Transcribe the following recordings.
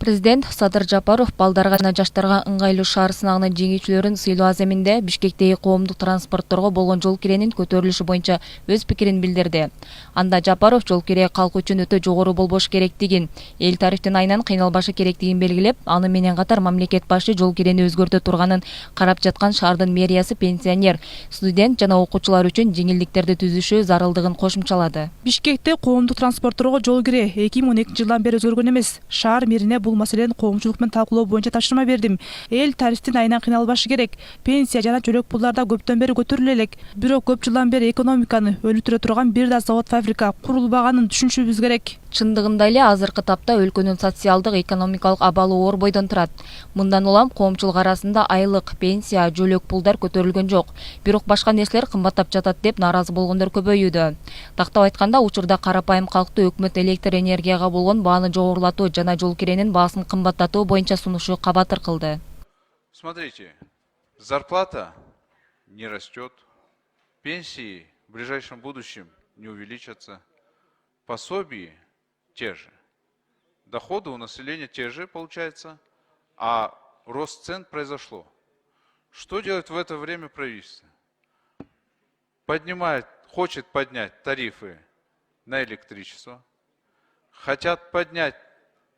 Президент Садыр Жапаров балдарга жана жаштарга ыңгайлуу шаар сынагынын жеңүүчүлөрүн сыйлоо аземинде Бишкектеги коомдук транспортторго болгон жол киренин көтөрүлүшү боюнча өз пикирин билдирди. Анда Жапаров жол кире калк үчүн өтө жогору болбош керектигин, эл тарифтин айынан кыйналбашы керектигин белгилеп, аны менен катар мамлекет башы жол кирени өзгөртө турганын карап жаткан шаардын мэриясы пенсионер, студент жана окуучулар үчүн жеңилдиктерди түзүшү зарылдыгын кошумчалады. Бишкекте коомдук транспортторго жол кире 2012 жылдан бери өзгөргөн эмес. Шаар мэрине бул маселени коомчулук менен талкуулоо боюнча тапшырма бердим. Эл тарифтин айынан кыйналбашы керек. Пенсия жана жөлөк пулдар да көптөн бери көтөрүлө элек. Бирок көп жылдан бери экономиканы өлүтүрө турган бир да завод фабрика курулбаганын түшүнүшүбүз керек. Чындыгында эле азыркы тапта өлкөнүн социалдык экономикалык абалы оор бойдон турат. Мындан улам коомчулук арасында айлык, пенсия, жөлөк пулдар көтөрүлгөн жок. Бирок башка нерселер кымбаттап жатат деп нааразы болгондор көбөйүүдө. Тактап айтканда, учурда карапайым калкты өкмөт электр энергияга болгон бааны жогорулатуу жана жол киренин баасын кымбаттатуу боюнча сунушу кабатыр кылды. Смотрите, зарплата не растет, пенсии в ближайшем будущем не увеличатся, пособия те же, доходы у населения те же, получается, а рост цен произошло. Что делает в это время правительство? Хочет поднять тарифы на электричество, хотят поднять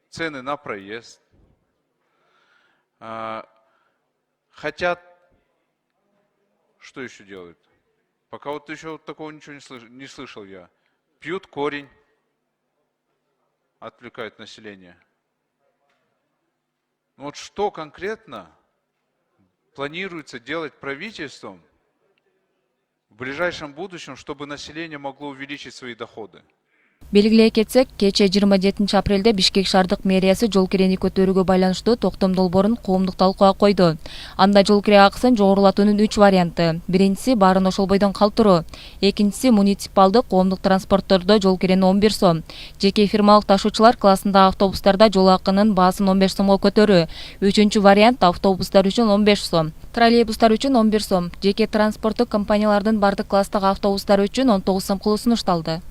цены на проезд, хотят, что еще делают? Пока вот еще вот такого ничего не слышал я. Пьют корень, отвлекают население. Но вот что конкретно планируется делать правительством в ближайшем будущем, чтобы население могло увеличить свои доходы? Белгилей кетсек, кече 27 апрелде Бишкек шаардык мэриясы жол кирени көтөрүүгө байланыштуу токтом долбоорун коомдук талкууга койду. Анда жол кире акысын жогорулатуунун 3 варианты. Биринчиси баарын ошол бойдон калтыруу. Экинчиси муниципалдык коомдук транспорттордо жол кирени 11 сом. Жеке фирмалык ташуучулар классындагы автобустарда жол акынын баасын 15 сомго көтөрүү. Үчүнчү вариант автобустар үчүн 15 сом. Троллейбустар үчүн 11 сом. Жеке транспорттук компаниялардын бардык класстагы автобустары үчүн 19 сом кылуу сунушталды.